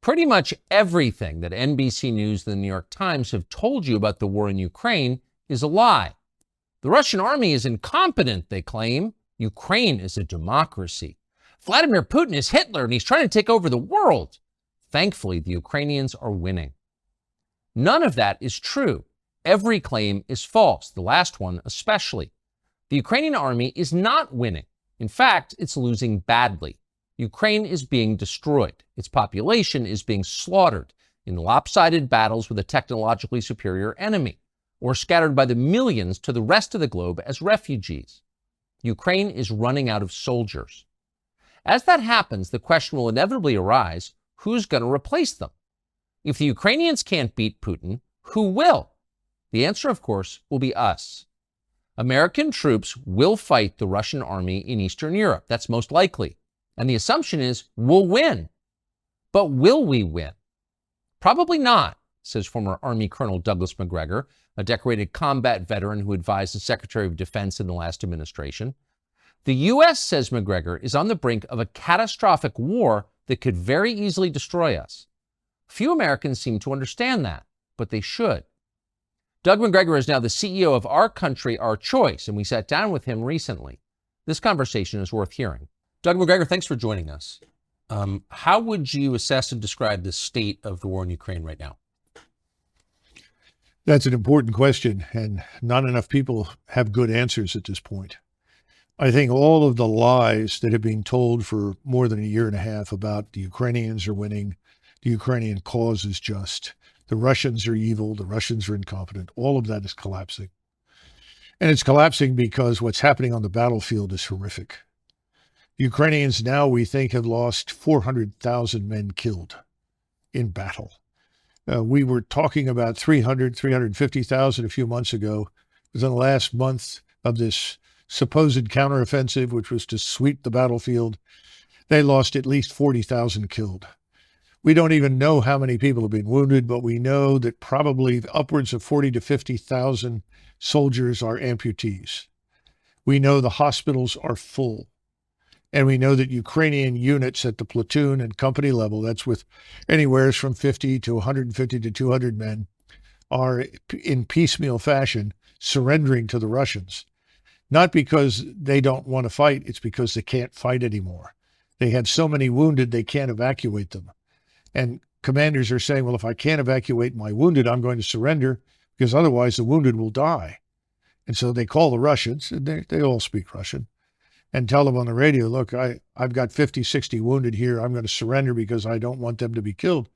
Pretty much everything that NBC News and the New York Times have told you about the war in Ukraine is a lie. The Russian army is incompetent, they claim. Ukraine is a democracy. Vladimir Putin is Hitler and he's trying to take over the world. Thankfully, the Ukrainians are winning. None of that is true. Every claim is false, the last one especially. The Ukrainian army is not winning. In fact, it's losing badly. Ukraine is being destroyed. Its population is being slaughtered in lopsided battles with a technologically superior enemy, or scattered by the millions to the rest of the globe as refugees. Ukraine is running out of soldiers. As that happens, the question will inevitably arise, who's going to replace them? If the Ukrainians can't beat Putin, who will? The answer, of course, will be us. American troops will fight the Russian army in Eastern Europe. That's most likely. And the assumption is we'll win. But will we win? Probably not, says former Army Colonel Douglas Macgregor, a decorated combat veteran who advised the Secretary of Defense in the last administration. The U.S., says Macgregor, is on the brink of a catastrophic war that could very easily destroy us. Few Americans seem to understand that, but they should. Doug Macgregor is now the CEO of Our Country, Our Choice, and we sat down with him recently. This conversation is worth hearing. Doug Macgregor, thanks for joining us. How would you assess and describe the state of the war in Ukraine right now? That's an important question, and not enough people have good answers at this point. I think all of the lies that have been told for more than a year and a half about the Ukrainians are winning, the Ukrainian cause is just, the Russians are evil, the Russians are incompetent, all of that is collapsing. And it's collapsing because what's happening on the battlefield is horrific. Ukrainians now, we think, have lost 400,000 men killed in battle. We were talking about 350,000 a few months ago. Within the last month of this supposed counteroffensive, which was to sweep the battlefield, they lost at least 40,000 killed. We don't even know how many people have been wounded, but we know that probably upwards of 40 to 50,000 soldiers are amputees. We know the hospitals are full. And we know that Ukrainian units at the platoon and company level, that's with anywhere from 50 to 150 to 200 men, are in piecemeal fashion surrendering to the Russians. Not because they don't want to fight, it's because they can't fight anymore. They have so many wounded, they can't evacuate them. And commanders are saying, well, if I can't evacuate my wounded, I'm going to surrender because otherwise the wounded will die. And so they call the Russians, and they all speak Russian, and tell them on the radio, look, I've got 50, 60 wounded here. I'm going to surrender because I don't want them to be killed.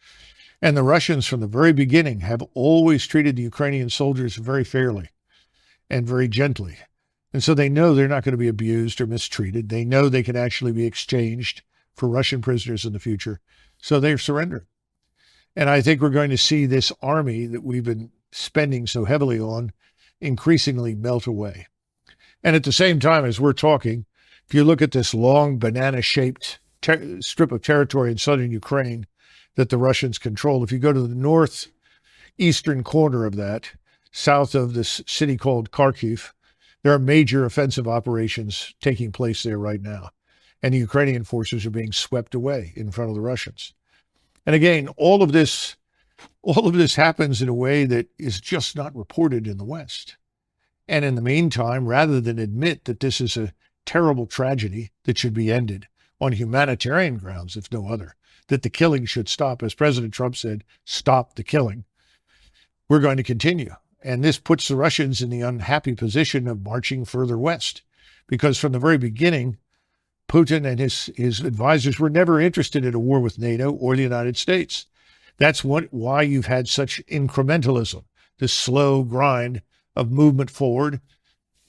And the Russians from the very beginning have always treated the Ukrainian soldiers very fairly and very gently. And so they know they're not going to be abused or mistreated. They know they can actually be exchanged for Russian prisoners in the future. So they're surrendering. And I think we're going to see this army that we've been spending so heavily on increasingly melt away. And at the same time, as we're talking, if you look at this long banana-shaped strip of territory in southern Ukraine that the Russians control, if you go to the northeastern corner of that, south of this city called Kharkiv, there are major offensive operations taking place there right now. And the Ukrainian forces are being swept away in front of the Russians. And again, all of this happens in a way that is just not reported in the West. And in the meantime, rather than admit that this is a terrible tragedy that should be ended on humanitarian grounds, if no other, that the killing should stop, as President Trump said, stop the killing, we're going to continue. And this puts the Russians in the unhappy position of marching further west, because from the very beginning, Putin and his advisors were never interested in a war with NATO or the United States. That's why you've had such incrementalism, this slow grind of movement forward,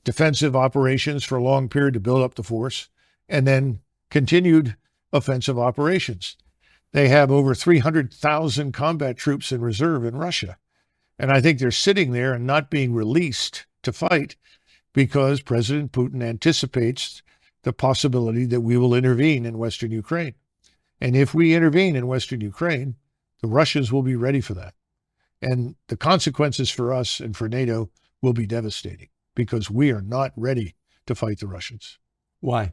defensive operations for a long period to build up the force, and then continued offensive operations. They have over 300,000 combat troops in reserve in Russia. And I think they're sitting there and not being released to fight because President Putin anticipates the possibility that we will intervene in Western Ukraine. And if we intervene in Western Ukraine, the Russians will be ready for that. And the consequences for us and for NATO will be devastating because we are not ready to fight the Russians. Why?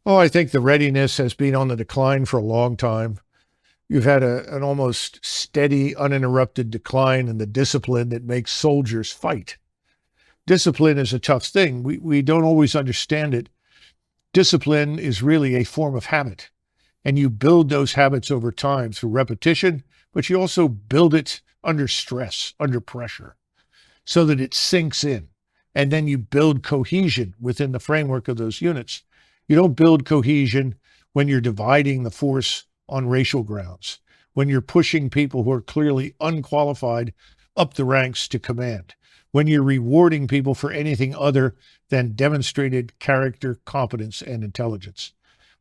Oh, I think the readiness has been on the decline for a long time. You've had an almost steady, uninterrupted decline in the discipline that makes soldiers fight. Discipline is a tough thing. We don't always understand it. Discipline is really a form of habit, and you build those habits over time through repetition, but you also build it under stress, under pressure, so that it sinks in. And then you build cohesion within the framework of those units. You don't build cohesion when you're dividing the force on racial grounds, when you're pushing people who are clearly unqualified up the ranks to command, when you're rewarding people for anything other than demonstrated character, competence, and intelligence.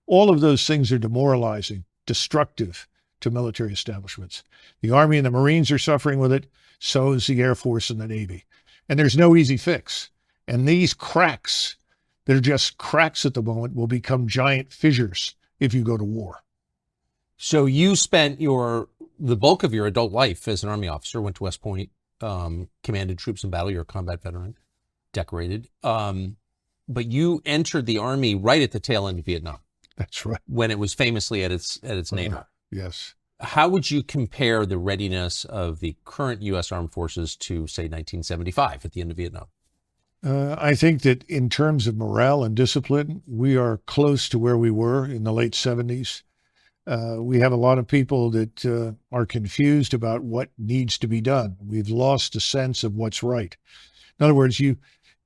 All of those things are demoralizing, destructive to military establishments. The Army and the Marines are suffering with it. So is the Air Force and the Navy. And there's no easy fix. And these cracks that are just cracks at the moment will become giant fissures if you go to war. So you spent the bulk of your adult life as an Army officer, went to West Point, commanded troops in battle. You're a combat veteran, decorated. But you entered the Army right at the tail end of Vietnam. That's right. When it was famously at its nadir. Yes. How would you compare the readiness of the current U.S. Armed Forces to, say, 1975 at the end of Vietnam? I think that in terms of morale and discipline, we are close to where we were in the late 70s. We have a lot of people that are confused about what needs to be done. We've lost a sense of what's right. In other words, you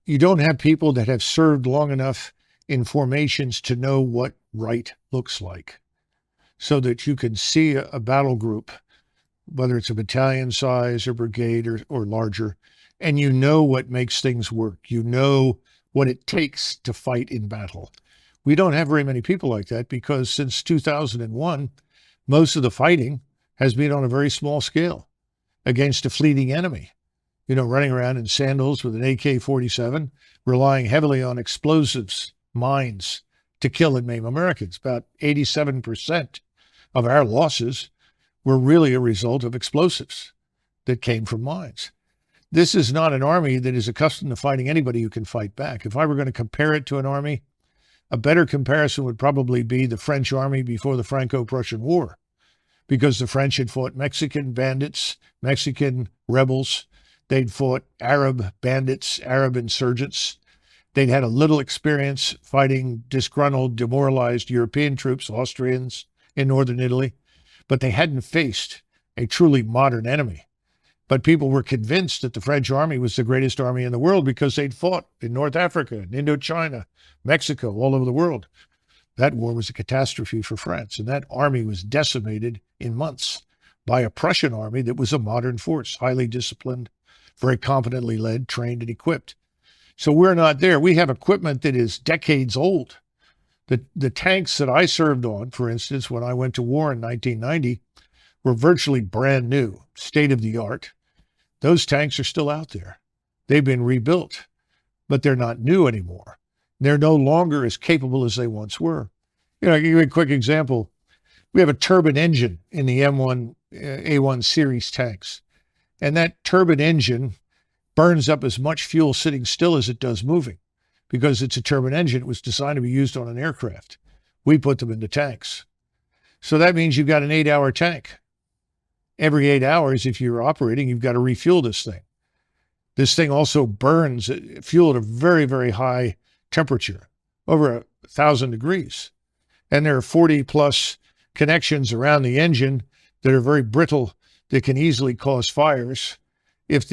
don't have people that have served long enough in formations to know what right looks like, so that you can see a battle group, whether it's a battalion size or brigade or larger, and you know what makes things work. You know what it takes to fight in battle. We don't have very many people like that because since 2001, most of the fighting has been on a very small scale against a fleeting enemy. Running around in sandals with an AK-47, relying heavily on explosives, mines to kill and maim Americans. About 87% of our losses were really a result of explosives that came from mines. This is not an army that is accustomed to fighting anybody who can fight back. If I were going to compare it to an army, a better comparison would probably be the French army before the Franco-Prussian War, because the French had fought Mexican bandits, Mexican rebels. They'd fought Arab bandits, Arab insurgents. They'd had a little experience fighting disgruntled, demoralized European troops, Austrians in northern Italy, but they hadn't faced a truly modern enemy. But people were convinced that the French army was the greatest army in the world because they'd fought in North Africa, in Indochina, Mexico, all over the world. That war was a catastrophe for France, and that army was decimated in months by a Prussian army that was a modern force, highly disciplined, very competently led, trained, and equipped. So we're not there. We have equipment that is decades old. The tanks that I served on, for instance, when I went to war in 1990, were virtually brand new, state-of-the-art. Those tanks are still out there. They've been rebuilt, but they're not new anymore. They're no longer as capable as they once were. I'll give you a quick example. We have a turbine engine in the M1, A1 series tanks, and that turbine engine burns up as much fuel sitting still as it does moving because it's a turbine engine. It was designed to be used on an aircraft. We put them into tanks. So that means you've got an 8-hour tank. Every 8 hours, if you're operating, you've got to refuel this thing. This thing also burns fuel at a very, very high temperature, over 1,000 degrees. And there are 40 plus connections around the engine that are very brittle, that can easily cause fires if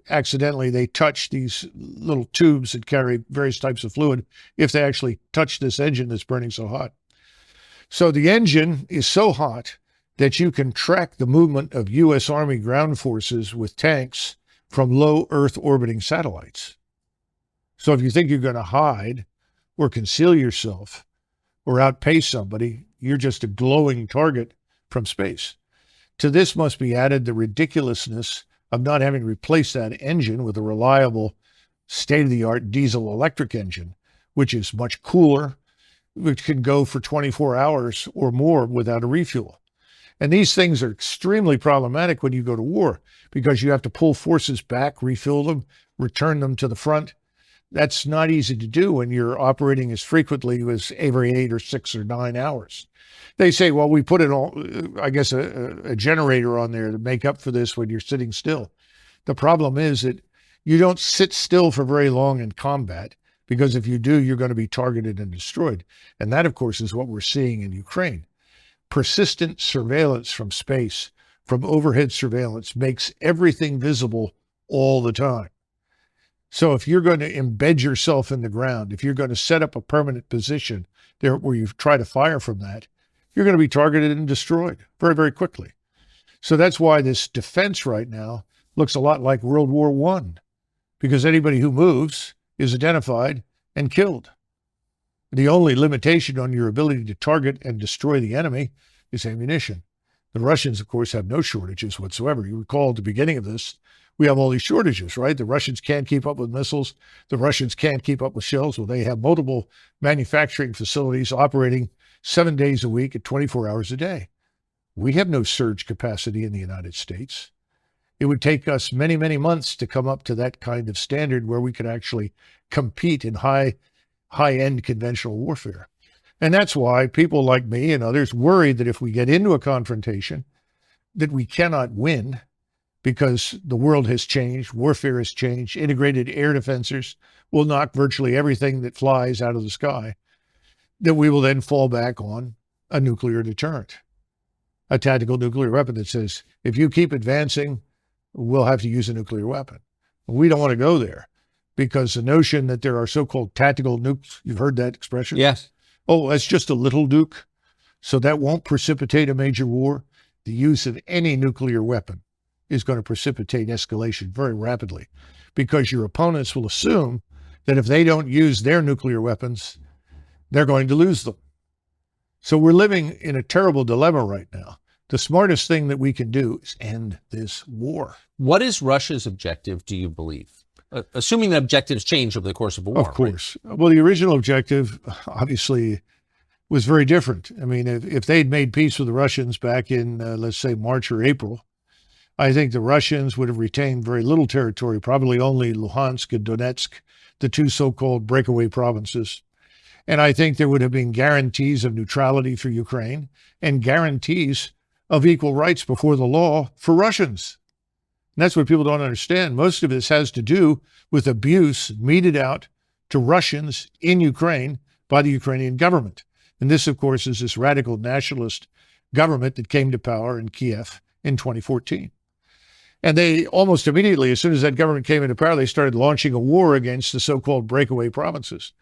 accidentally they touch these little tubes that carry various types of fluid, if they actually touch this engine that's burning so hot. So the engine is so hot that you can track the movement of U.S. Army ground forces with tanks from low Earth orbiting satellites. So if you think you're going to hide or conceal yourself or outpace somebody, you're just a glowing target from space. To this must be added the ridiculousness of not having replaced that engine with a reliable, state-of-the-art diesel-electric engine, which is much cooler, which can go for 24 hours or more without a refuel. And these things are extremely problematic when you go to war because you have to pull forces back, refuel them, return them to the front. That's not easy to do when you're operating as frequently as every 8 or 6 or 9 hours. They say, well, we put I guess, a generator on there to make up for this when you're sitting still. The problem is that you don't sit still for very long in combat, because if you do, you're going to be targeted and destroyed. And that, of course, is what we're seeing in Ukraine. Persistent surveillance from space, from overhead surveillance, makes everything visible all the time. So if you're going to embed yourself in the ground, if you're going to set up a permanent position there where you try to fire from that, you're going to be targeted and destroyed very, very quickly. So that's why this defense right now looks a lot like World War I, because anybody who moves is identified and killed. The only limitation on your ability to target and destroy the enemy is ammunition. The Russians, of course, have no shortages whatsoever. You recall at the beginning of this, we have all these shortages, right? The Russians can't keep up with missiles. The Russians can't keep up with shells. Well, they have multiple manufacturing facilities operating 7 days a week at 24 hours a day. We have no surge capacity in the United States. It would take us many, many months to come up to that kind of standard where we could actually compete in high-end conventional warfare. And that's why people like me and others worry that if we get into a confrontation, that we cannot win, because the world has changed, warfare has changed, integrated air defenses will knock virtually everything that flies out of the sky, that we will then fall back on a nuclear deterrent, a tactical nuclear weapon that says, if you keep advancing, we'll have to use a nuclear weapon. We don't want to go there, because the notion that there are so-called tactical nukes, you've heard that expression? Yes. Oh, that's just a little nuke, so that won't precipitate a major war. The use of any nuclear weapon is going to precipitate escalation very rapidly, because your opponents will assume that if they don't use their nuclear weapons, they're going to lose them. So we're living in a terrible dilemma right now. The smartest thing that we can do is end this war. What is Russia's objective, do you believe? Assuming the objectives change over the course of a war. Of course. Right? Well, the original objective, obviously, was very different. I mean, if they'd made peace with the Russians back in, let's say, March or April, I think the Russians would have retained very little territory, probably only Luhansk and Donetsk, the two so-called breakaway provinces. And I think there would have been guarantees of neutrality for Ukraine and guarantees of equal rights before the law for Russians. And that's what people don't understand. Most of this has to do with abuse meted out to Russians in Ukraine by the Ukrainian government. And this, of course, is this radical nationalist government that came to power in Kiev in 2014. And they almost immediately, as soon as that government came into power, they started launching a war against the so-called breakaway provinces.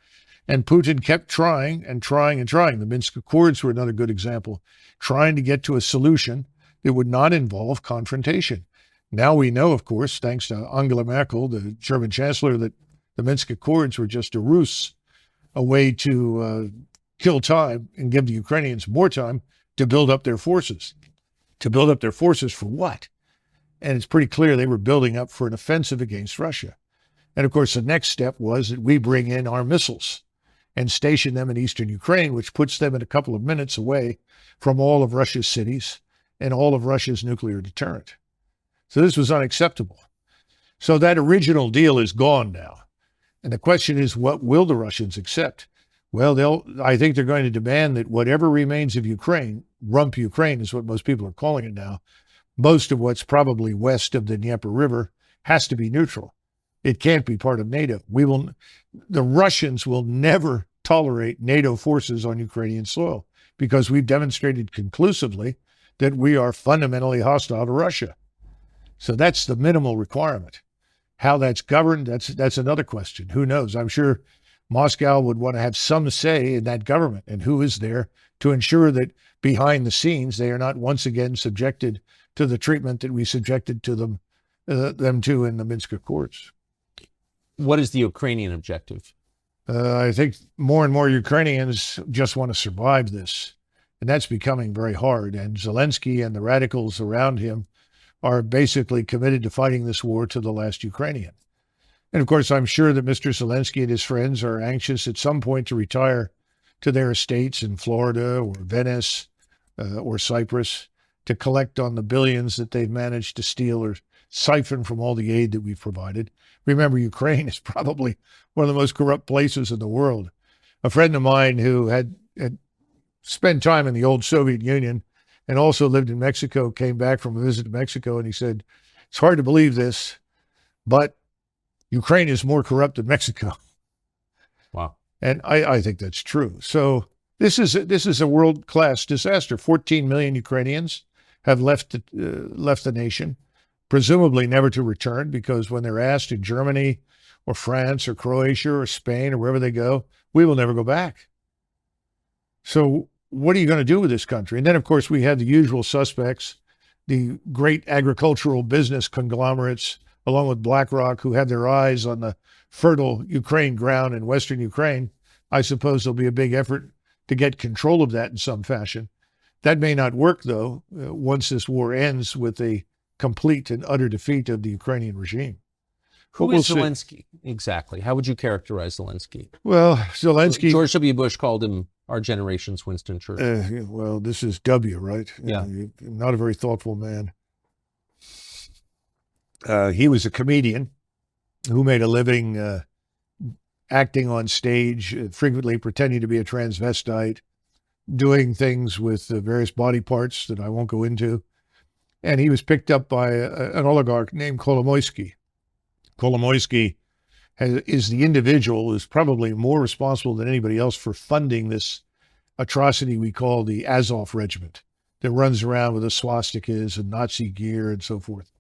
And Putin kept trying and trying and trying. The Minsk Accords were another good example, trying to get to a solution that would not involve confrontation. Now we know, of course, thanks to Angela Merkel, the German chancellor, that the Minsk Accords were just a ruse, a way to kill time and give the Ukrainians more time to build up their forces. To build up their forces for what? And it's pretty clear they were building up for an offensive against Russia. And of course, the next step was that we bring in our missiles and station them in eastern Ukraine, which puts them in a couple of minutes away from all of Russia's cities and all of Russia's nuclear deterrent. So this was unacceptable. So that original deal is gone now. And the question is, what will the Russians accept? Well, I think they're going to demand that whatever remains of Ukraine, rump Ukraine is what most people are calling it now, most of what's probably west of the Dnieper River, has to be neutral. It can't be part of NATO. The Russians will never tolerate NATO forces on Ukrainian soil, because we've demonstrated conclusively that we are fundamentally hostile to Russia. So that's the minimal requirement. How that's governed, that's another question. Who knows? I'm sure Moscow would want to have some say in that government, and who is there to ensure that behind the scenes they are not once again subjected to the treatment that we subjected to them to in the Minsk Accords. What is the Ukrainian objective? I think more and more Ukrainians just want to survive this, and that's becoming very hard. And Zelensky and the radicals around him are basically committed to fighting this war to the last Ukrainian. And of course, I'm sure that Mr. Zelensky and his friends are anxious at some point to retire to their estates in Florida or Venice or Cyprus to collect on the billions that they've managed to steal or siphon from all the aid that we've provided. Remember, Ukraine is probably one of the most corrupt places in the world. A friend of mine who had spent time in the old Soviet Union and also lived in Mexico came back from a visit to Mexico, and he said, it's hard to believe this, but Ukraine is more corrupt than Mexico. Wow. And I think that's true. So this is a world-class disaster. 14 million Ukrainians have left the nation, presumably never to return, because when they're asked in Germany or France or Croatia or Spain or wherever they go, we will never go back. So what are you going to do with this country? And then, of course, we have the usual suspects, the great agricultural business conglomerates, along with BlackRock, who have their eyes on the fertile Ukraine ground in Western Ukraine. I suppose there'll be a big effort to get control of that in some fashion. That may not work, though, once this war ends with a complete and utter defeat of the Ukrainian regime. Who is Zelensky? Exactly. How would you characterize Zelensky? Well, Zelensky... George W. Bush called him our generation's Winston Churchill. Well, this is W, right? Yeah. Not a very thoughtful man. He was a comedian who made a living acting on stage, frequently pretending to be a transvestite, doing things with various body parts that I won't go into. And he was picked up by an oligarch named Kolomoisky. Kolomoisky is the individual who's probably more responsible than anybody else for funding this atrocity we call the Azov Regiment that runs around with the swastikas and Nazi gear and so forth.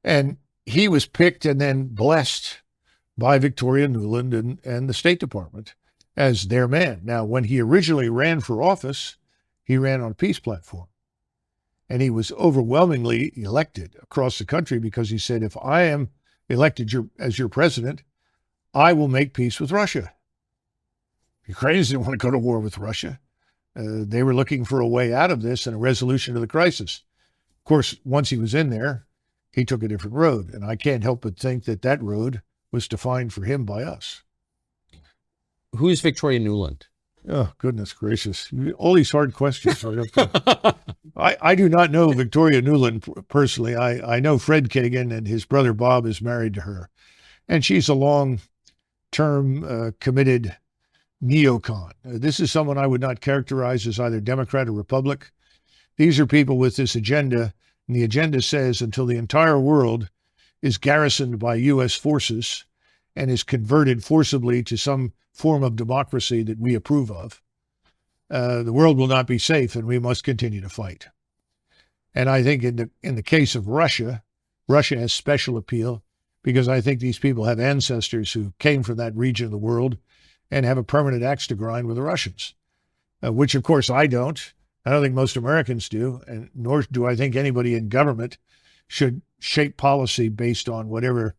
And he was picked and then blessed by Victoria Nuland and the State Department as their man. Now, when he originally ran for office, he ran on a peace platform. And he was overwhelmingly elected across the country because he said, if I am elected as your president, I will make peace with Russia. Ukrainians didn't want to go to war with Russia. They were looking for a way out of this and a resolution to the crisis. Of course, once he was in there, he took a different road. And I can't help but think that that road was defined for him by us. Who is Victoria Nuland? Oh, goodness gracious. All these hard questions. I do not know Victoria Nuland personally. I know Fred Kagan, and his brother Bob is married to her. And she's a long-term committed neocon. This is someone I would not characterize as either Democrat or Republic. These are people with this agenda, and the agenda says until the entire world is garrisoned by U.S. forces and is converted forcibly to some form of democracy that we approve of, the world will not be safe, and we must continue to fight. And I think in the case of Russia, Russia has special appeal because I think these people have ancestors who came from that region of the world and have a permanent axe to grind with the Russians, which of course I don't. I don't think most Americans do, and nor do I think anybody in government should shape policy based on whatever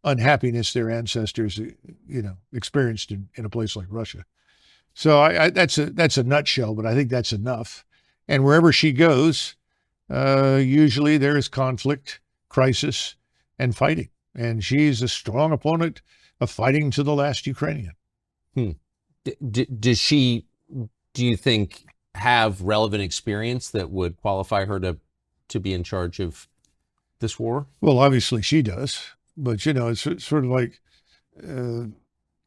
unhappiness their ancestors, experienced in a place like Russia. So that's a nutshell, but I think that's enough. And wherever she goes, usually there is conflict, crisis, and fighting. And she's a strong opponent of fighting to the last Ukrainian. Does she, do you think, have relevant experience that would qualify her to be in charge of this war? Well, obviously she does. But, it's sort of like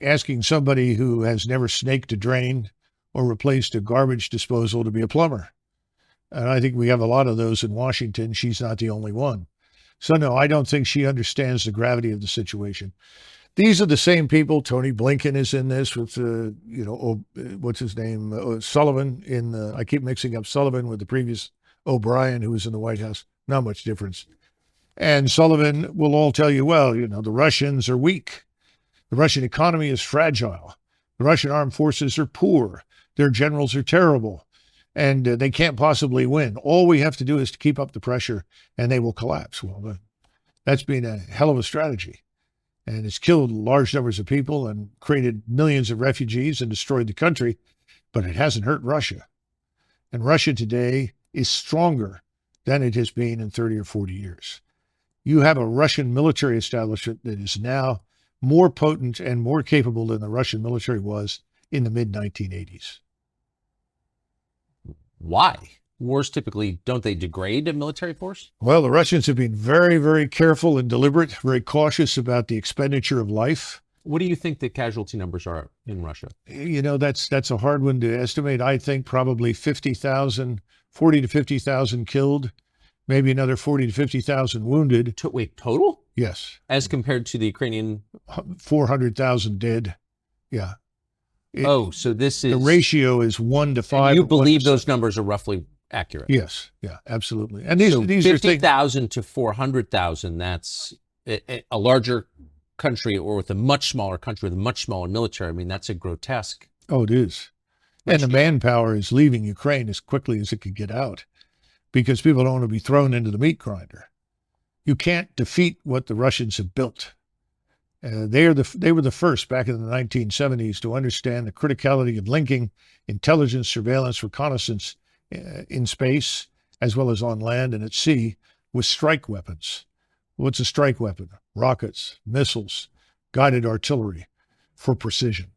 asking somebody who has never snaked a drain or replaced a garbage disposal to be a plumber. And I think we have a lot of those in Washington. She's not the only one. So, no, I don't think she understands the gravity of the situation. These are the same people. Tony Blinken is in this with, what's his name? Sullivan I keep mixing up Sullivan with the previous O'Brien, who was in the White House. Not much difference. And Sullivan will all tell you, well, the Russians are weak. The Russian economy is fragile. The Russian armed forces are poor. Their generals are terrible. And they can't possibly win. All we have to do is to keep up the pressure and they will collapse. Well, that's been a hell of a strategy. And it's killed large numbers of people and created millions of refugees and destroyed the country. But it hasn't hurt Russia. And Russia today is stronger than it has been in 30 or 40 years. You have a Russian military establishment that is now more potent and more capable than the Russian military was in the mid-1980s. Why? Wars typically, don't they degrade a military force? Well, the Russians have been very, very careful and deliberate, very cautious about the expenditure of life. What do you think the casualty numbers are in Russia? You know, that's a hard one to estimate. I think probably 50,000, 40 to 50,000 killed, maybe another 40 to 50,000 wounded. Wait, total? Yes. As compared to the Ukrainian? 400,000 dead. Yeah. So this is... The ratio is 1 to 5. You believe those numbers are roughly accurate? Yes. Yeah, absolutely. And these so are 50,000 to 400,000, that's a larger country, or with a much smaller country with a much smaller military. I mean, that's a grotesque. Oh, it is. And the manpower is leaving Ukraine as quickly as it could get out because people don't want to be thrown into the meat grinder. You can't defeat what the Russians have built. They were the first back in the 1970s to understand the criticality of linking intelligence, surveillance, reconnaissance in space, as well as on land and at sea, with strike weapons. What's a strike weapon? Rockets, missiles, guided artillery for precision.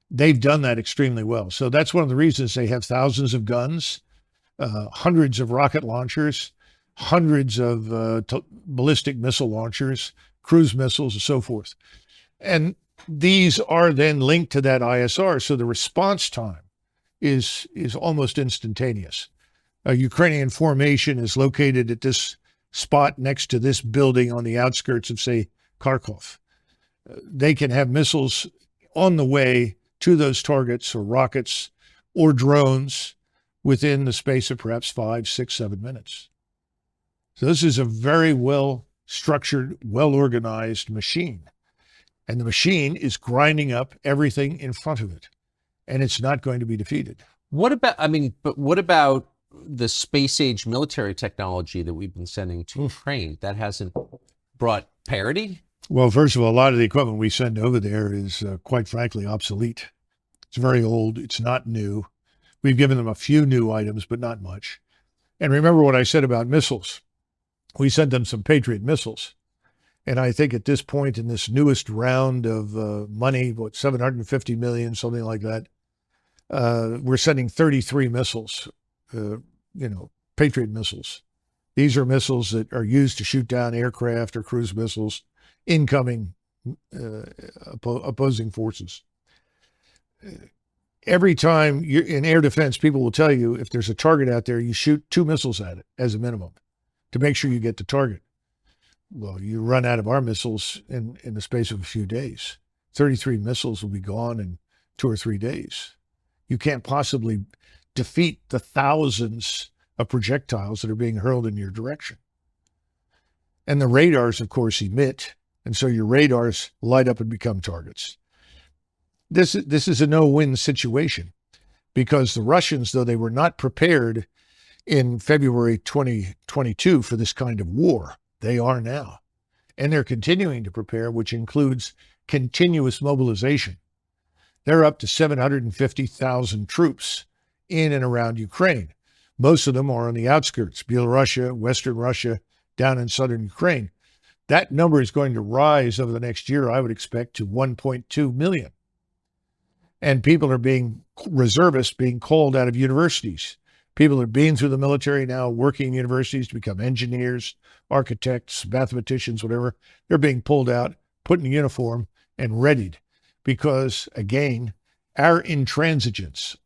They've done that extremely well. So that's one of the reasons they have thousands of guns, hundreds of rocket launchers, hundreds of ballistic missile launchers, cruise missiles, and so forth. And these are then linked to that ISR. So the response time is almost instantaneous. A Ukrainian formation is located at this spot next to this building on the outskirts of, say, Kharkov. They can have missiles on the way to those targets, or rockets or drones, within the space of perhaps 5, 6, 7 minutes. So this is a very well-structured, well-organized machine. And the machine is grinding up everything in front of it. And it's not going to be defeated. What about the space-age military technology that we've been sending to Ukraine? That hasn't brought parity? Well, first of all, a lot of the equipment we send over there is, quite frankly, obsolete. It's very old. It's not new. We've given them a few new items, but not much. And remember what I said about missiles. We sent them some Patriot missiles. And I think at this point in this newest round of money, what, 750 million, something like that, we're sending 33 missiles, Patriot missiles. These are missiles that are used to shoot down aircraft or cruise missiles, incoming opposing forces. Every time you're in air defense, people will tell you if there's a target out there, you shoot 2 missiles at it as a minimum to make sure you get the target. Well, you run out of our missiles in the space of a few days. 33 missiles will be gone in 2 or 3 days. You can't possibly defeat the thousands of projectiles that are being hurled in your direction. And the radars, of course, emit, and so your radars light up and become targets. This is a no-win situation because the Russians, though they were not prepared in February 2022 for this kind of war, they are now. And they're continuing to prepare, which includes continuous mobilization. They're up to 750,000 troops in and around Ukraine. Most of them are on the outskirts, Belarus, Western Russia, down in southern Ukraine. That number is going to rise over the next year, I would expect, to 1.2 million. And people are reservists being called out of universities. People are being through the military now, working in universities to become engineers, architects, mathematicians, whatever. They're being pulled out, put in uniform, and readied. Because, again, our intransigence,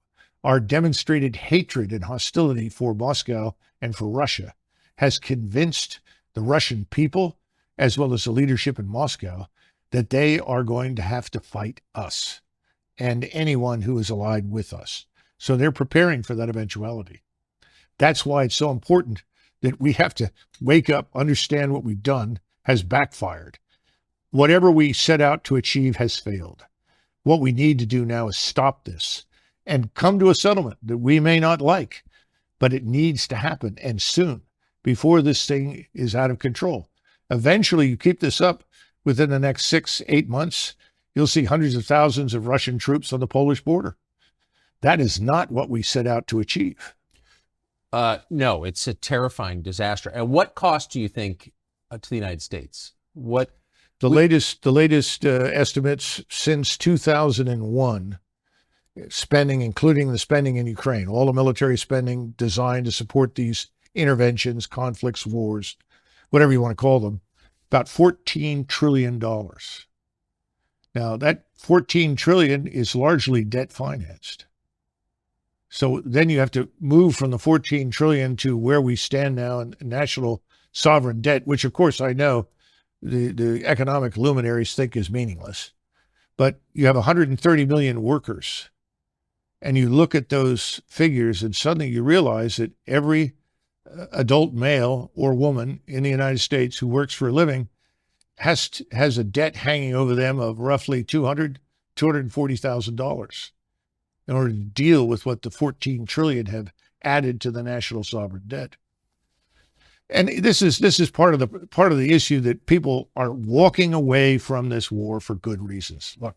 our demonstrated hatred and hostility for Moscow and for Russia has convinced the Russian people, as well as the leadership in Moscow, that they are going to have to fight us and anyone who is allied with us. So they're preparing for that eventuality. That's why it's so important that we have to wake up, understand what we've done has backfired. Whatever we set out to achieve has failed. What we need to do now is stop this and come to a settlement that we may not like, but it needs to happen, and soon, before this thing is out of control. Eventually, you keep this up within the next 6, 8 months, you'll see hundreds of thousands of Russian troops on the Polish border. That is not what we set out to achieve. No, it's a terrifying disaster. At what cost do you think to the United States? The latest estimates since 2001 spending, including the spending in Ukraine, all the military spending designed to support these interventions, conflicts, wars, whatever you want to call them, about $14 trillion. Now, that 14 trillion is largely debt financed. So then you have to move from the 14 trillion to where we stand now in national sovereign debt, which of course I know the economic luminaries think is meaningless. But you have 130 million workers, and you look at those figures and suddenly you realize that every adult male or woman in the United States who works for a living has a debt hanging over them of roughly $240,000 in order to deal with what the 14 trillion have added to the national sovereign debt. And this is part of the issue, that people are walking away from this war for good reasons. Look,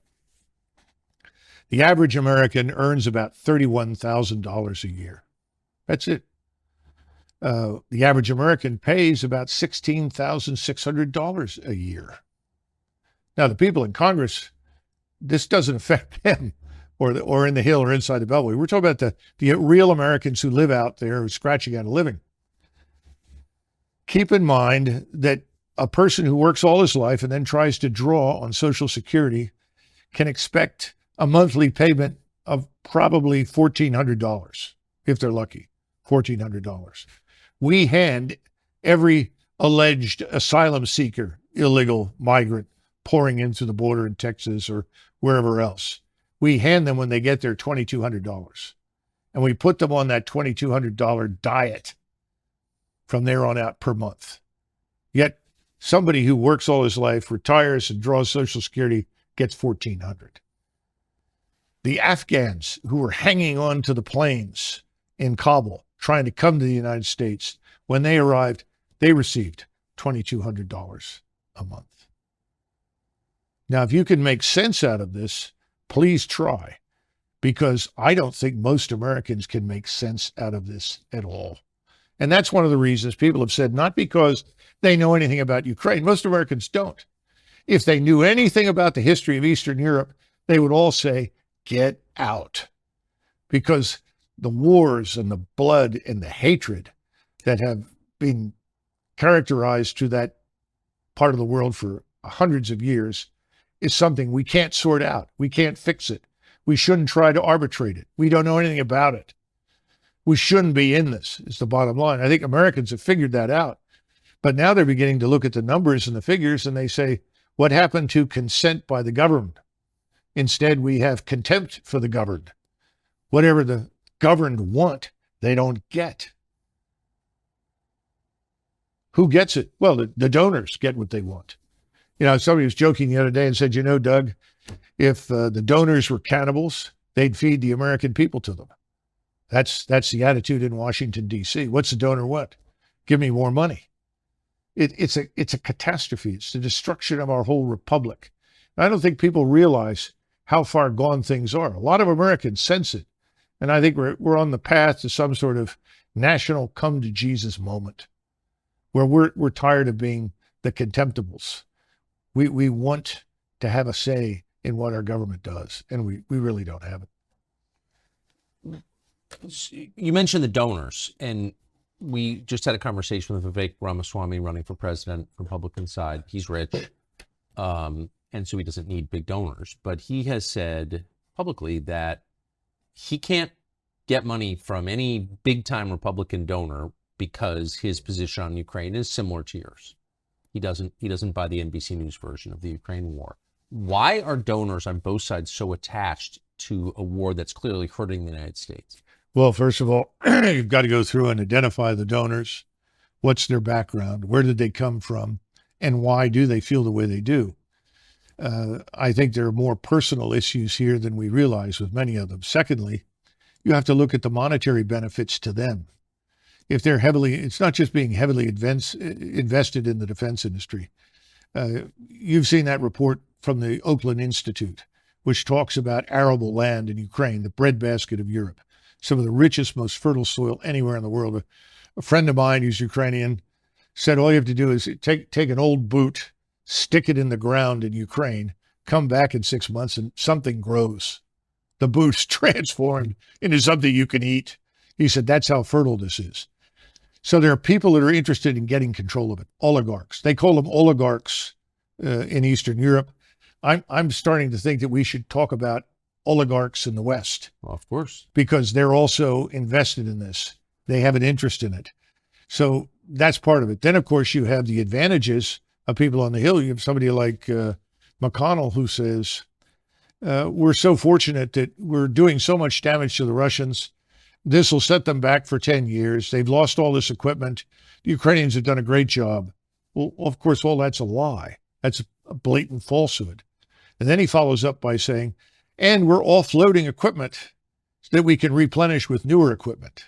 the average American earns about $31,000 a year. That's it. The average American pays about $16,600 a year. Now, the people in Congress, this doesn't affect them, or in the Hill or inside the Beltway. We're talking about the real Americans who live out there, who are scratching out a living. Keep in mind that a person who works all his life and then tries to draw on Social Security can expect a monthly payment of probably $1,400, if they're lucky, $1,400. We hand every alleged asylum seeker, illegal migrant pouring in through the border in Texas or wherever else, we hand them, when they get there, $2,200. And we put them on that $2,200 diet from there on out per month. Yet somebody who works all his life, retires and draws Social Security, gets $1,400. The Afghans who were hanging on to the planes in Kabul trying to come to the United States, when they arrived, they received $2,200 a month. Now, if you can make sense out of this, please try, because I don't think most Americans can make sense out of this at all. And that's one of the reasons people have said, not because they know anything about Ukraine. Most Americans don't. If they knew anything about the history of Eastern Europe, they would all say, get out. Because the wars and the blood and the hatred that have been characterized to that part of the world for hundreds of years is something we can't sort out. We can't fix it. We shouldn't try to arbitrate it. We don't know anything about it. We shouldn't be in this, is the bottom line. I think Americans have figured that out. But now they're beginning to look at the numbers and the figures, and they say, what happened to consent by the governed? Instead, we have contempt for the governed. Whatever the governed want, they don't get. Who gets it? Well, the donors get what they want. You know, somebody was joking the other day and said, you know, Doug, if the donors were cannibals, they'd feed the American people to them. That's the attitude in Washington, D.C. What's the donor want? Give me more money. It's a catastrophe. It's the destruction of our whole republic. And I don't think people realize how far gone things are. A lot of Americans sense it. And I think we're on the path to some sort of national come to Jesus moment, where we're tired of being the contemptibles. We want to have a say in what our government does, and we really don't have it. You mentioned the donors, and we just had a conversation with Vivek Ramaswamy running for president, Republican side. He's rich, and so he doesn't need big donors. But he has said publicly that he can't get money from any big-time Republican donor because his position on Ukraine is similar to yours. He doesn't buy the NBC News version of the Ukraine war. Why are donors on both sides so attached to a war that's clearly hurting the United States? Well, first of all, you've got to go through and identify the donors. What's their background? Where did they come from? And why do they feel the way they do? I think there are more personal issues here than we realize with many of them. Secondly, you have to look at the monetary benefits to them. If they're it's not just being heavily invested in the defense industry. You've seen that report from the Oakland Institute, which talks about arable land in Ukraine, the breadbasket of Europe. Some of the richest, most fertile soil anywhere in the world. A friend of mine who's Ukrainian said all you have to do is take an old boot, stick it in the ground in Ukraine, come back in 6 months, and something grows. the boost transformed into something you can eat. He said, that's how fertile this is. So there are people that are interested in getting control of it. Oligarchs. They call them oligarchs in Eastern Europe. I'm starting to think that we should talk about oligarchs in the West. Well, of course. Because they're also invested in this. They have an interest in it. So that's part of it. Then, of course, you have the advantages of people on the Hill. You have somebody like McConnell who says, we're so fortunate that we're doing so much damage to the Russians. This will set them back for 10 years. They've lost all this equipment. The Ukrainians have done a great job. Well, of course, all that's a lie. That's a blatant falsehood. And then he follows up by saying, and we're offloading equipment so that we can replenish with newer equipment.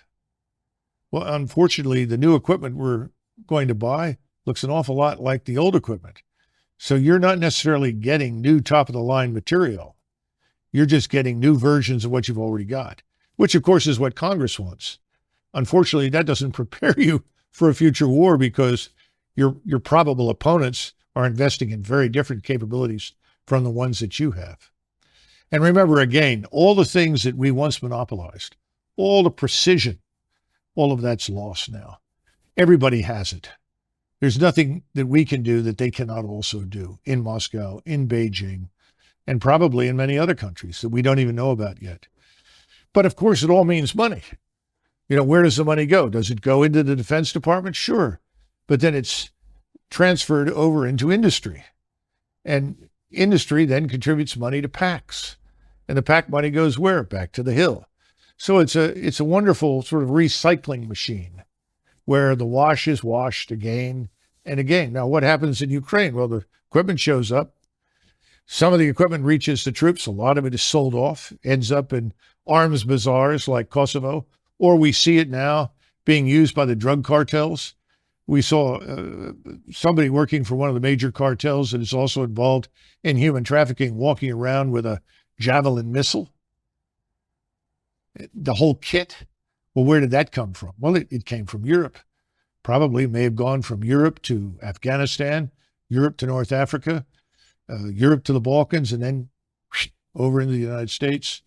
Well, unfortunately, the new equipment we're going to buy looks an awful lot like the old equipment. So you're not necessarily getting new top-of-the-line material. You're just getting new versions of what you've already got, which, of course, is what Congress wants. Unfortunately, that doesn't prepare you for a future war because your probable opponents are investing in very different capabilities from the ones that you have. And remember, again, all the things that we once monopolized, all the precision, all of that's lost now. Everybody has it. There's nothing that we can do that they cannot also do in Moscow, in Beijing, and probably in many other countries that we don't even know about yet. But of course, it all means money. You know, where does the money go? Does it go into the Defense Department? Sure. But then it's transferred over into industry. And industry then contributes money to PACs. And the PAC money goes where? Back to the Hill. So it's a wonderful sort of recycling machine where the wash is washed again and again. Now, what happens in Ukraine? Well, the equipment shows up. Some of the equipment reaches the troops. A lot of it is sold off, ends up in arms bazaars like Kosovo, or we see it now being used by the drug cartels. We saw somebody working for one of the major cartels that is also involved in human trafficking walking around with a Javelin missile. The whole kit. Well, where did that come from? Well, it came from Europe. Probably may have gone from Europe to Afghanistan, Europe to North Africa, Europe to the Balkans, and then over into the United States,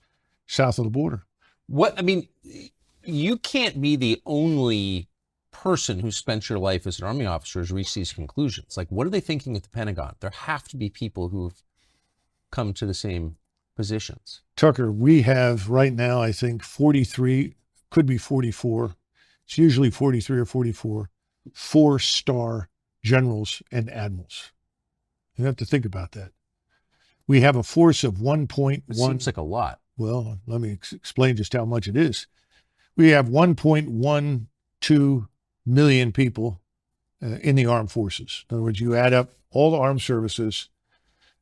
south of the border. You can't be the only person who spent your life as an Army officer who's reached these conclusions. Like, what are they thinking at the Pentagon? There have to be people who've come to the same positions. Tucker, we have right now, I think, 43, could be 44. It's usually 43 or 44, 4-star generals and admirals. You have to think about that. We have a force of 1.1. It seems like a lot. Well, let me explain just how much it is. We have 1.12 million people in the armed forces. In other words, you add up all the armed services,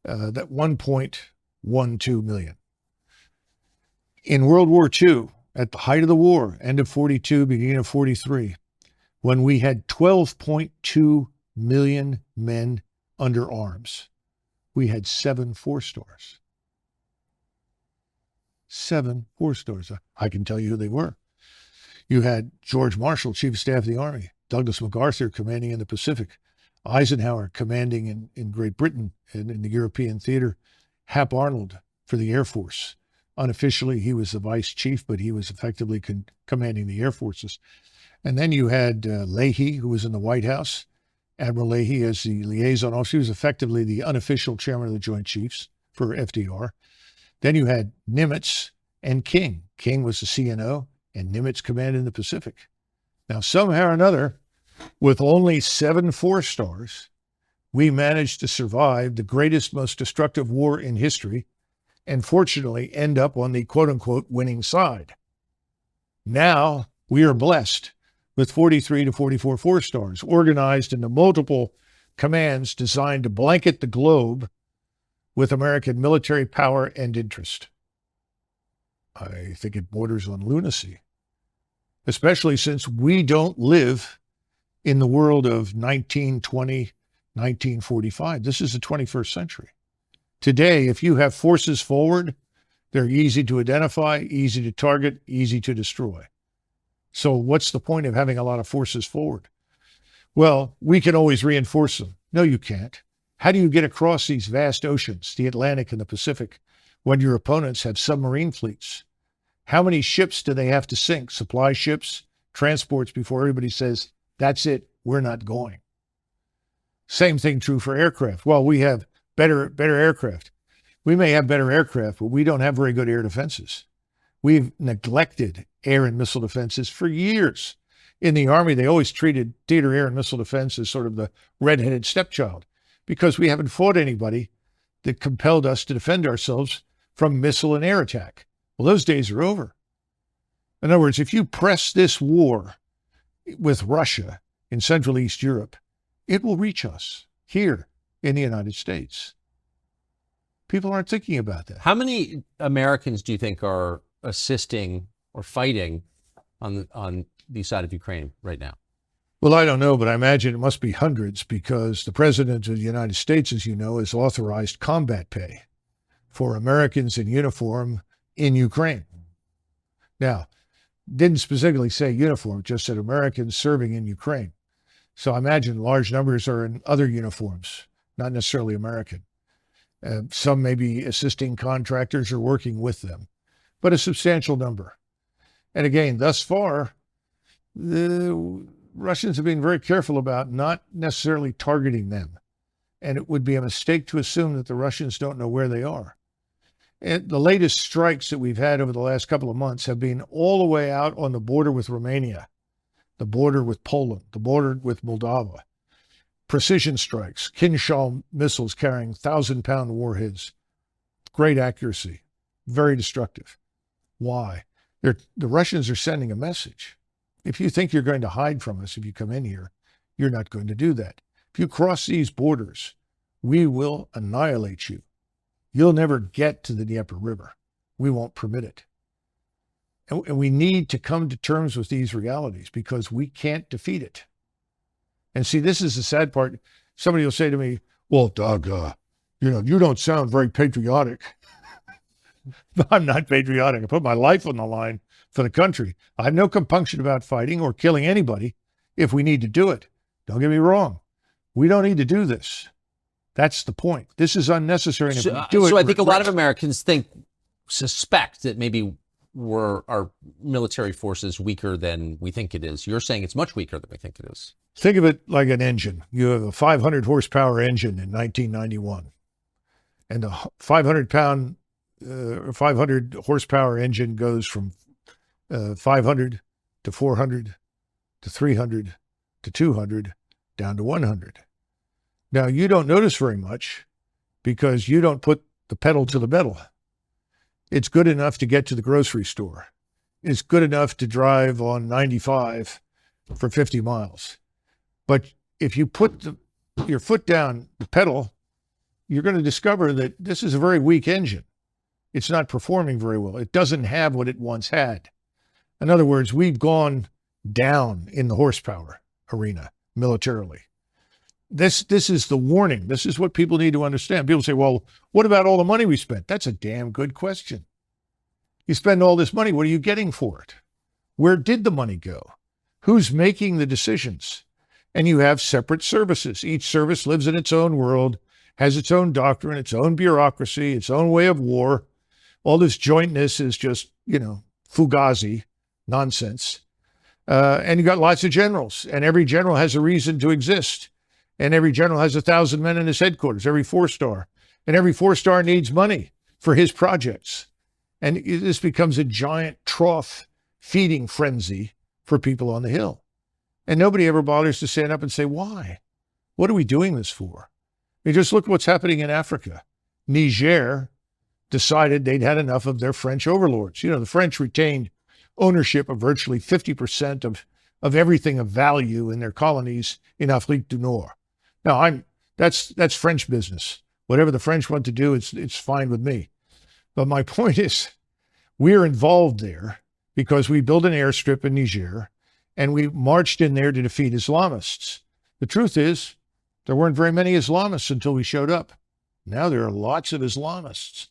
that 1.12 million. In World War II, at the height of the war, end of 42, beginning of 43, when we had 12.2 million men under arms, we had 7 4-stars. 7 4-stars. I can tell you who they were. You had George Marshall, Chief of Staff of the Army, Douglas MacArthur commanding in the Pacific, Eisenhower commanding in Great Britain and in the European theater, Hap Arnold for the Air Force. Unofficially, he was the vice chief, but he was effectively commanding the air forces. And then you had Leahy, who was in the White House. Admiral Leahy as the liaison officer. He was effectively the unofficial chairman of the Joint Chiefs for FDR. Then you had Nimitz and King. King was the CNO, and Nimitz commanded in the Pacific. Now, somehow or another, with only 7 4-stars, we managed to survive the greatest, most destructive war in history, and fortunately end up on the quote-unquote winning side. Now we are blessed with 43 to 44 4-stars organized into multiple commands designed to blanket the globe with American military power and interest. I think it borders on lunacy, especially since we don't live in the world of 1920, 1945. This is the 21st century. Today, if you have forces forward, they're easy to identify, easy to target, easy to destroy. So what's the point of having a lot of forces forward? Well, we can always reinforce them. No, you can't. How do you get across these vast oceans, the Atlantic and the Pacific, when your opponents have submarine fleets? How many ships do they have to sink, supply ships, transports, before everybody says, that's it, we're not going? Same thing true for aircraft. Well, we have better aircraft. We may have better aircraft, but we don't have very good air defenses. We've neglected air and missile defenses for years. In the Army, they always treated theater air and missile defense as sort of the redheaded stepchild, because we haven't fought anybody that compelled us to defend ourselves from missile and air attack. Well, those days are over. In other words, if you press this war with Russia in Central East Europe, it will reach us here in the United States. People aren't thinking about that. How many Americans do you think are assisting or fighting on the side of Ukraine right now? Well, I don't know, but I imagine it must be hundreds, because the President of the United States, as you know, has authorized combat pay for Americans in uniform in Ukraine. Now, didn't specifically say uniform, just said Americans serving in Ukraine. So I imagine large numbers are in other uniforms, not necessarily American. Some may be assisting contractors or working with them, but a substantial number. And again, thus far, the Russians have been very careful about not necessarily targeting them. And it would be a mistake to assume that the Russians don't know where they are. And the latest strikes that we've had over the last couple of months have been all the way out on the border with Romania, the border with Poland, the border with Moldova. Precision strikes, Kinshal missiles carrying 1,000-pound warheads. Great accuracy, very destructive. Why? The Russians are sending a message. If you think you're going to hide from us if you come in here, you're not going to do that. If you cross these borders, we will annihilate you. You'll never get to the Dnieper River. We won't permit it. And we need to come to terms with these realities, because we can't defeat it. And see, this is the sad part. Somebody will say to me, well, Doug, you don't sound very patriotic. I'm not patriotic. I put my life on the line for the country. I have no compunction about fighting or killing anybody if we need to do it. Don't get me wrong. We don't need to do this. That's the point. This is unnecessary. And if we do it, so I think a lot of Americans suspect that maybe our military force is weaker than we think it is. You're saying it's much weaker than we think it is. Think of it like an engine. You have a 500 horsepower engine in 1991, and a 500 horsepower engine goes from 500 to 400 to 300 to 200 down to 100. Now, you don't notice very much because you don't put the pedal to the metal. It's good enough to get to the grocery store. It's good enough to drive on 95 for 50 miles. But if you put your foot down the pedal, you're going to discover that this is a very weak engine. It's not performing very well. It doesn't have what it once had. In other words, we've gone down in the horsepower arena militarily. This is the warning. This is what people need to understand. People say, well, what about all the money we spent? That's a damn good question. You spend all this money, what are you getting for it? Where did the money go? Who's making the decisions? And you have separate services. Each service lives in its own world, has its own doctrine, its own bureaucracy, its own way of war. All this jointness is just, fugazi nonsense. And you got lots of generals, and every general has a reason to exist. And every general has 1,000 men in his headquarters, every 4-star. And every 4-star needs money for his projects. And this becomes a giant trough feeding frenzy for people on the Hill. And nobody ever bothers to stand up and say, why? What are we doing this for? I mean, just look what's happening in Africa. Niger decided they'd had enough of their French overlords. The French retained ownership of virtually 50% of everything of value in their colonies in Afrique du Nord. Now, that's French business. Whatever the French want to do, it's fine with me. But my point is, we're involved there because we built an airstrip in Niger, and we marched in there to defeat Islamists. The truth is, there weren't very many Islamists until we showed up. Now there are lots of Islamists.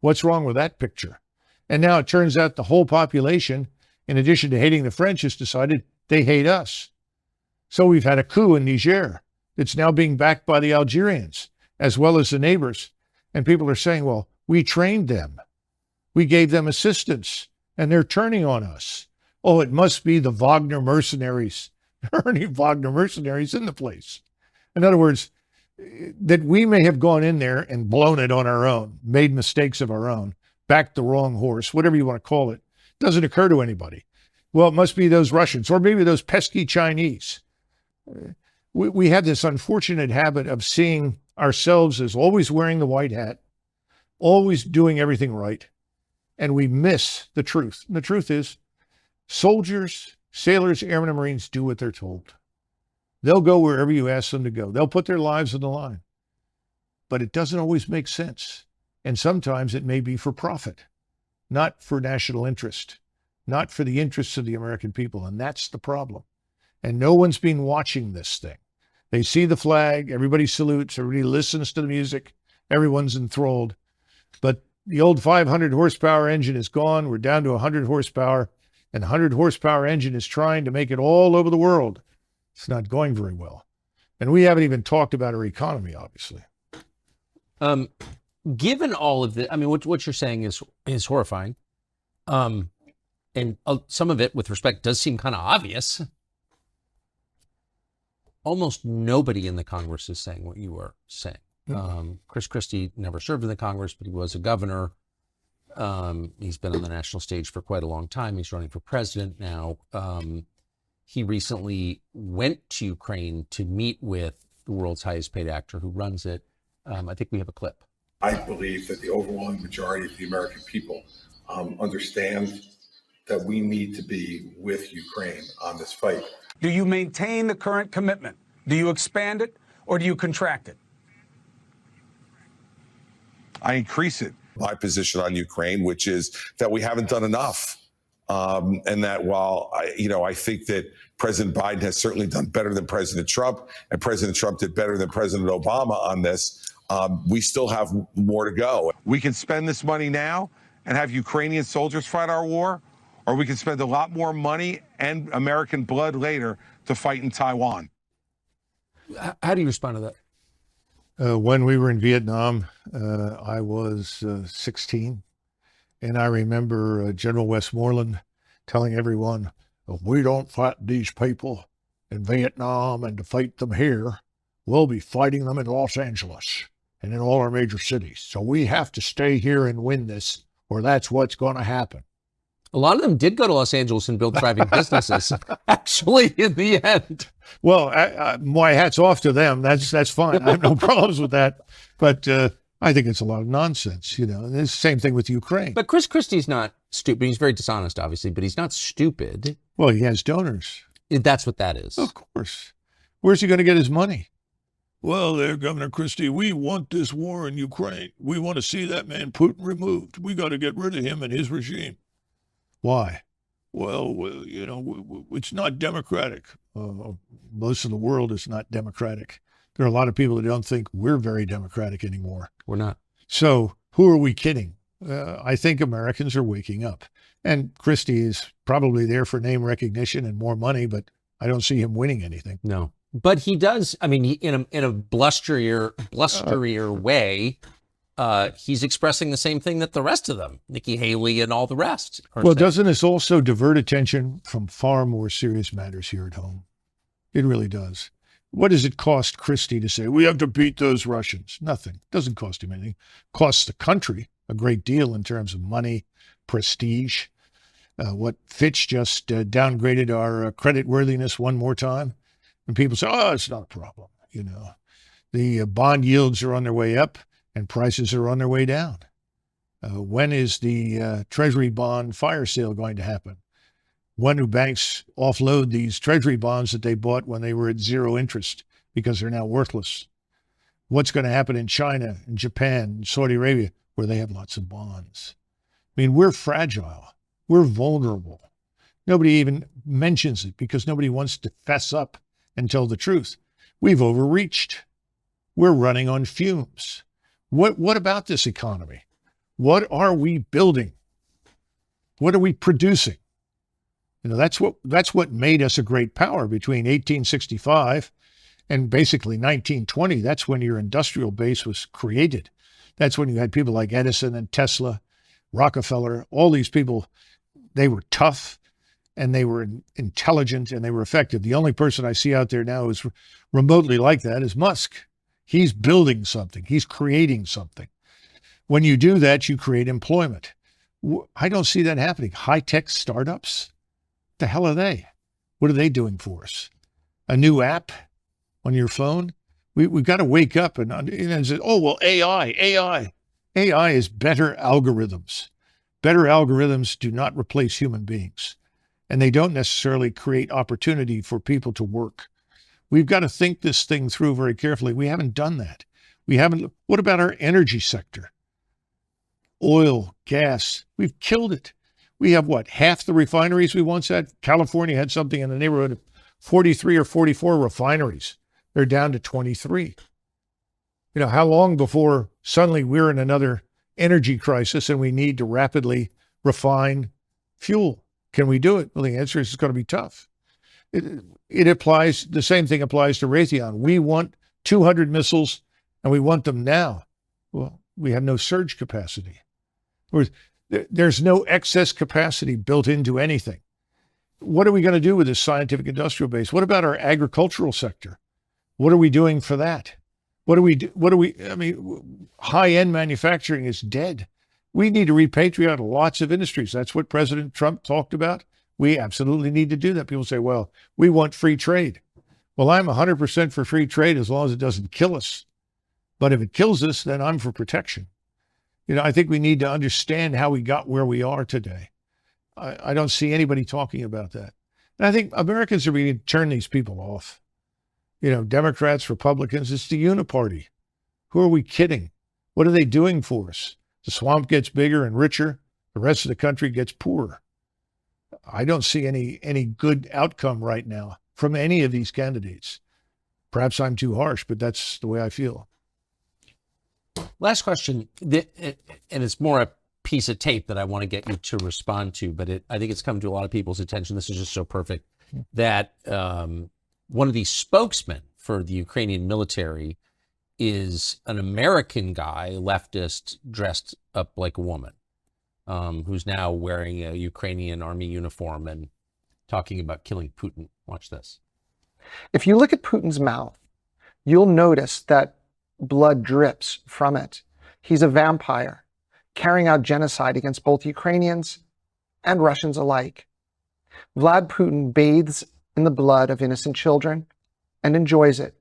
What's wrong with that picture? And now it turns out the whole population, in addition to hating the French, has decided they hate us. So we've had a coup in Niger. It's now being backed by the Algerians, as well as the neighbors. And people are saying, well, We trained them. We gave them assistance, and they're turning on us. Oh, it must be the Wagner mercenaries. There aren't any Wagner mercenaries in the place. In other words, that we may have gone in there and blown it on our own, made mistakes of our own, backed the wrong horse, whatever you want to call it, doesn't occur to anybody. Well, it must be those Russians, or maybe those pesky Chinese. We have this unfortunate habit of seeing ourselves as always wearing the white hat, always doing everything right, and we miss the truth. And the truth is, soldiers, sailors, airmen, and Marines do what they're told. They'll go wherever you ask them to go. They'll put their lives on the line. But it doesn't always make sense. And sometimes it may be for profit, not for national interest, not for the interests of the American people. And that's the problem. And no one's been watching this thing. They see the flag, everybody salutes, everybody listens to the music, everyone's enthralled. But the old 500 horsepower engine is gone. We're down to 100 horsepower. And the 100 horsepower engine is trying to make it all over the world. It's not going very well. And we haven't even talked about our economy, obviously. Given all of the, I mean, what you're saying is horrifying. And some of it, with respect, does seem kind of obvious. Almost nobody in the Congress is saying what you are saying. Chris Christie never served in the Congress, but he was a governor. He's been on the national stage for quite a long time. He's running for president now. He recently went to Ukraine to meet with the world's highest paid actor who runs it. I think we have a clip. I believe that the overwhelming majority of the American people understand that we need to be with Ukraine on this fight. Do you maintain the current commitment? Do you expand it, or do you contract it? I increase it. My position on Ukraine, which is that we haven't done enough. And that while I think that President Biden has certainly done better than President Trump, and President Trump did better than President Obama on this, we still have more to go. We can spend this money now and have Ukrainian soldiers fight our war, or we can spend a lot more money and American blood later to fight in Taiwan. How do you respond to that? When we were in Vietnam, I was 16. And I remember General Westmoreland telling everyone, if we don't fight these people in Vietnam and to fight them here, we'll be fighting them in Los Angeles and in all our major cities. So we have to stay here and win this, or that's what's going to happen. A lot of them did go to Los Angeles and build thriving businesses, actually, in the end. Well, my hat's off to them. That's fine. I have no problems with that. But I think it's a lot of nonsense, you know. And it's the same thing with Ukraine. But Chris Christie's not stupid. He's very dishonest, obviously, but he's not stupid. Well, he has donors. That's what that is. Of course. Where's he going to get his money? Well, there, Governor Christie, we want this war in Ukraine. We want to see that man Putin removed. We got to get rid of him and his regime. Why? Well, you know, it's not democratic. Most of the world is not democratic. There are a lot of people that don't think we're very democratic anymore. We're not. So who are we kidding? I think Americans are waking up. And Christie is probably there for name recognition and more money, but I don't see him winning anything. No. But he does, I mean, in a blusterier way, he's expressing the same thing that the rest of them, Nikki Haley and all the rest, are Well, saying. doesn't this also divert attention from far more serious matters here at home? It really does. What does it cost Christie to say, we have to beat those Russians? Nothing. It doesn't cost him anything. It costs the country a great deal in terms of money, prestige. What Fitch just downgraded our credit worthiness one more time. And people say, oh, it's not a problem. You know, the bond yields are on their way up and prices are on their way down. When is the Treasury bond fire sale going to happen? When do banks offload these Treasury bonds that they bought when they were at zero interest because they're now worthless? What's going to happen in China, in Japan, in Saudi Arabia, where they have lots of bonds? I mean, we're fragile. We're vulnerable. Nobody even mentions it because nobody wants to fess up and tell the truth. We've overreached. We're running on fumes. What about this economy? What are we building? What are we producing? You know, that's what made us a great power between 1865 and basically 1920. That's when your industrial base was created. That's when you had people like Edison and Tesla, Rockefeller, all these people. They were tough and they were intelligent and they were effective. The only person I see out there now who's remotely like that is Musk. He's building something. He's creating something. When you do that, you create employment. I don't see that happening. High-tech startups? What the hell are they? What are they doing for us? A new app on your phone? We've got to wake up and say, oh, well, AI. AI is better algorithms. Better algorithms do not replace human beings, and they don't necessarily create opportunity for people to work. We've got to think this thing through very carefully. We haven't done that. What about our energy sector? Oil, gas, we've killed it. We have what, half the refineries we once had? California had something in the neighborhood of 43 or 44 refineries. They're down to 23. You know, how long before suddenly we're in another energy crisis and we need to rapidly refine fuel? Can we do it? Well, the answer is it's going to be tough. It applies, the same thing applies to Raytheon. We want 200 missiles and we want them now. Well, we have no surge capacity. There's no excess capacity built into anything. What are we going to do with this scientific industrial base? What about our agricultural sector? What are we doing for that? High-end manufacturing is dead. We need to repatriate lots of industries. That's what President Trump talked about. We absolutely need to do that. People say, well, we want free trade. Well, I'm 100% for free trade as long as it doesn't kill us. But if it kills us, then I'm for protection. You know, I think we need to understand how we got where we are today. I don't see anybody talking about that. And I think Americans are beginning to turn these people off. You know, Democrats, Republicans, it's the uniparty. Who are we kidding? What are they doing for us? The swamp gets bigger and richer. The rest of the country gets poorer. I don't see any good outcome right now from any of these candidates. Perhaps I'm too harsh, but that's the way I feel. Last question, and it's more a piece of tape that I want to get you to respond to, but I think it's come to a lot of people's attention. This is just so perfect that one of the spokesmen for the Ukrainian military is an American guy, leftist, dressed up like a woman, who's now wearing a Ukrainian army uniform and talking about killing Putin. Watch this. If you look at Putin's mouth, you'll notice that blood drips from it. He's a vampire, carrying out genocide against both Ukrainians and Russians alike. Vlad Putin bathes in the blood of innocent children and enjoys it.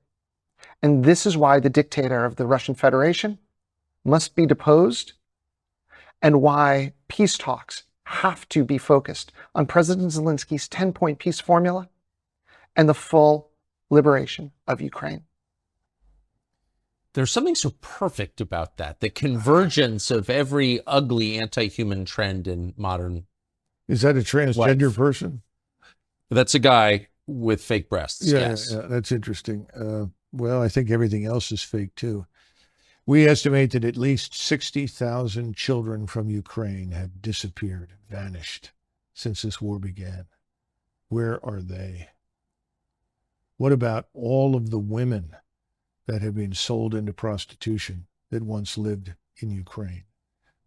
And this is why the dictator of the Russian Federation must be deposed, and why peace talks have to be focused on President Zelensky's 10-point peace formula and the full liberation of Ukraine. There's something so perfect about that, the convergence of every ugly anti-human trend in modern. Is that a transgender person? That's a guy with fake breasts. Yes. Yeah, that's interesting. Well, I think everything else is fake too. We estimate that at least 60,000 children from Ukraine have disappeared, vanished since this war began. Where are they? What about all of the women that have been sold into prostitution that once lived in Ukraine?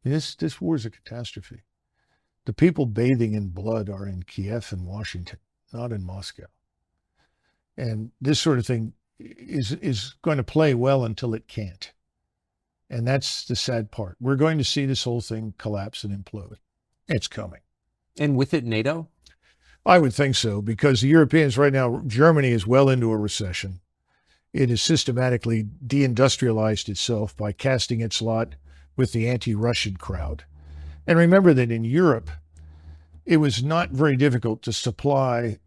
This war is a catastrophe. The people bathing in blood are in Kiev and Washington, not in Moscow. And this sort of thing is going to play well until it can't. And that's the sad part. We're going to see this whole thing collapse and implode. It's coming. And with it, NATO? I would think so, because the Europeans right now, Germany is well into a recession. It has systematically deindustrialized itself by casting its lot with the anti-Russian crowd. And remember that in Europe, it was not very difficult to supply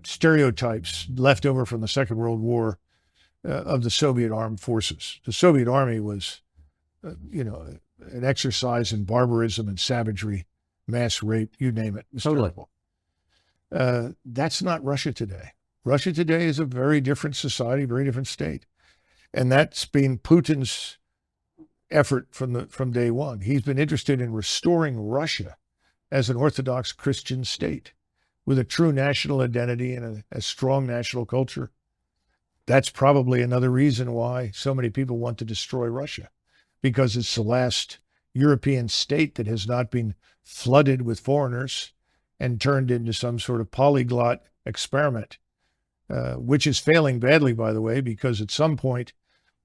stereotypes left over from the Second World War of the Soviet armed forces. The Soviet army was, an exercise in barbarism and savagery, mass rape, you name it. It was terrible. That's not Russia today. Russia today is a very different society, very different state. And that's been Putin's effort from day one. He's been interested in restoring Russia as an Orthodox Christian state with a true national identity and a strong national culture. That's probably another reason why so many people want to destroy Russia, because it's the last European state that has not been flooded with foreigners and turned into some sort of polyglot experiment, which is failing badly, by the way, because at some point,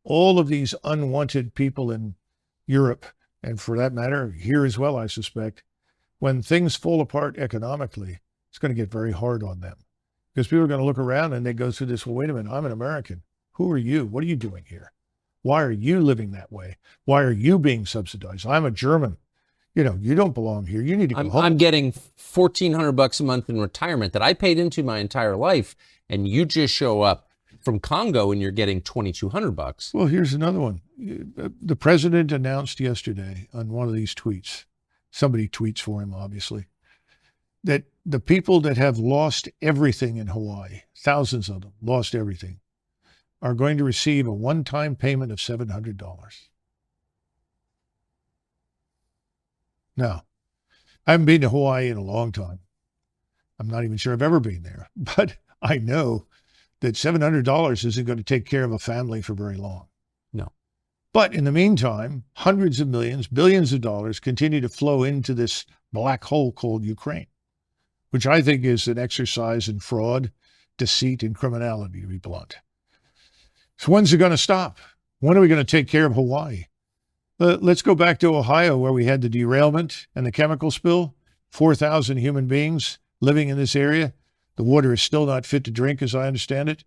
all of these unwanted people in Europe, and for that matter, here as well, I suspect, when things fall apart economically, it's going to get very hard on them. Because people are going to look around and they go through this, well, wait a minute, I'm an American. Who are you? What are you doing here? Why are you living that way? Why are you being subsidized? I'm a German. You know, you don't belong here. You need to go home. I'm getting $1,400 a month in retirement that I paid into my entire life, and you just show up from Congo and you're getting $2,200. Well, here's another one. The president announced yesterday on one of these tweets, somebody tweets for him, obviously, that the people that have lost everything in Hawaii, thousands of them lost everything, are going to receive a one-time payment of $700. Now, I haven't been to Hawaii in a long time. I'm not even sure I've ever been there, but I know that $700 isn't going to take care of a family for very long. No. But in the meantime, hundreds of millions, billions of dollars continue to flow into this black hole called Ukraine, which I think is an exercise in fraud, deceit, and criminality, to be blunt. So when's it going to stop? When are we going to take care of Hawaii? Let's go back to Ohio, where we had the derailment and the chemical spill. 4,000 human beings living in this area. The water is still not fit to drink, as I understand it.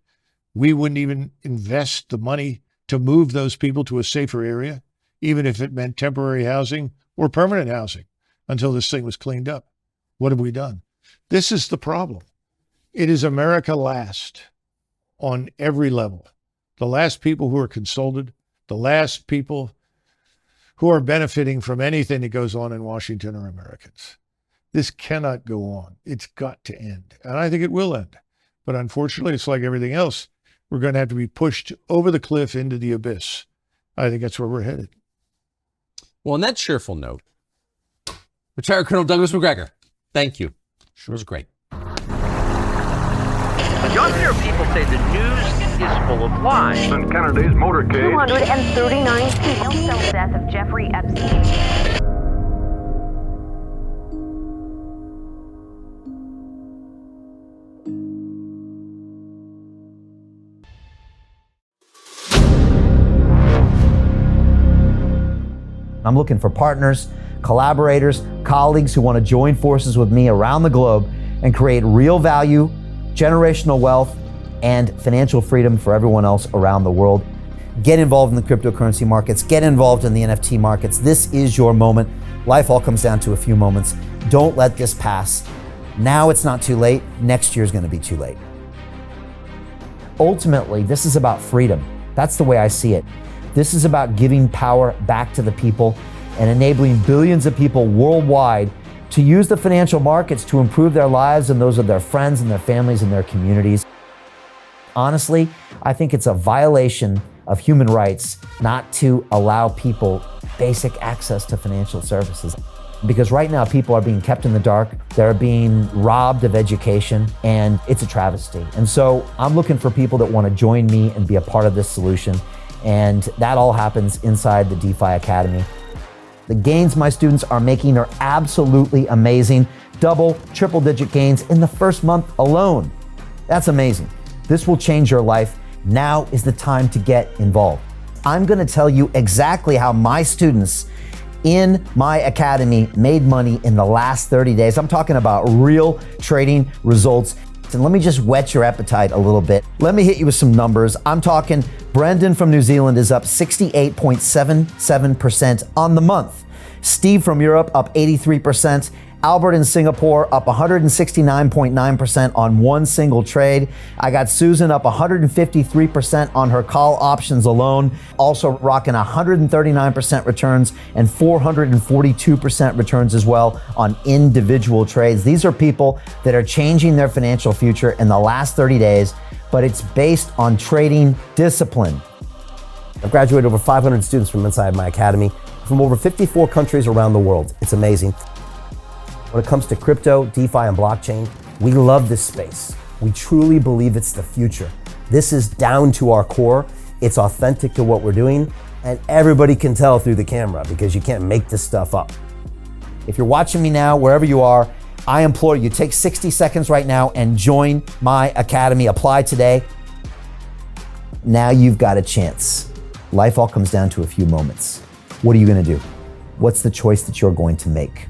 We wouldn't even invest the money to move those people to a safer area, even if it meant temporary housing or permanent housing, until this thing was cleaned up. What have we done? This is the problem. It is America last on every level. The last people who are consulted, the last people who are benefiting from anything that goes on in Washington are Americans. This cannot go on. It's got to end. And I think it will end. But unfortunately, it's like everything else. We're going to have to be pushed over the cliff into the abyss. I think that's where we're headed. Well, on that cheerful note, Retired Colonel Douglas Macgregor, thank you. Sure was great. Younger people say the news is full of lies. In Kennedy's motorcade, 239 people tell the death of Jeffrey Epstein. I'm looking for partners, collaborators, colleagues who want to join forces with me around the globe and create real value, generational wealth, and financial freedom for everyone else around the world. Get involved in the cryptocurrency markets, get involved in the NFT markets. This is your moment. Life all comes down to a few moments. Don't let this pass. Now it's not too late. Next year is going to be too late. Ultimately, this is about freedom. That's the way I see it. This is about giving power back to the people and enabling billions of people worldwide to use the financial markets to improve their lives and those of their friends and their families and their communities. Honestly, I think it's a violation of human rights not to allow people basic access to financial services. Because right now people are being kept in the dark, they're being robbed of education, and it's a travesty. And so I'm looking for people that want to join me and be a part of this solution. And that all happens inside the DeFi Academy. The gains my students are making are absolutely amazing. Double, triple-digit gains in the first month alone. That's amazing. This will change your life. Now is the time to get involved. I'm going to tell you exactly how my students in my academy made money in the last 30 days. I'm talking about real trading results. And let me just whet your appetite a little bit. Let me hit you with some numbers. I'm talking Brendan from New Zealand is up 68.77% on the month. Steve from Europe up 83%. Albert in Singapore up 169.9% on one single trade. I got Susan up 153% on her call options alone. Also rocking 139% returns and 442% returns as well on individual trades. These are people that are changing their financial future in the last 30 days, but it's based on trading discipline. I've graduated over 500 students from inside my academy from over 54 countries around the world. It's amazing. When it comes to crypto, DeFi, and blockchain, we love this space. We truly believe it's the future. This is down to our core. It's authentic to what we're doing, And everybody can tell through the camera because you can't make this stuff up. If you're watching me now, wherever you are, I implore you, take 60 seconds right now and join my academy. Apply today. Now you've got a chance. Life all comes down to a few moments. What are you going to do? What's the choice that you're going to make?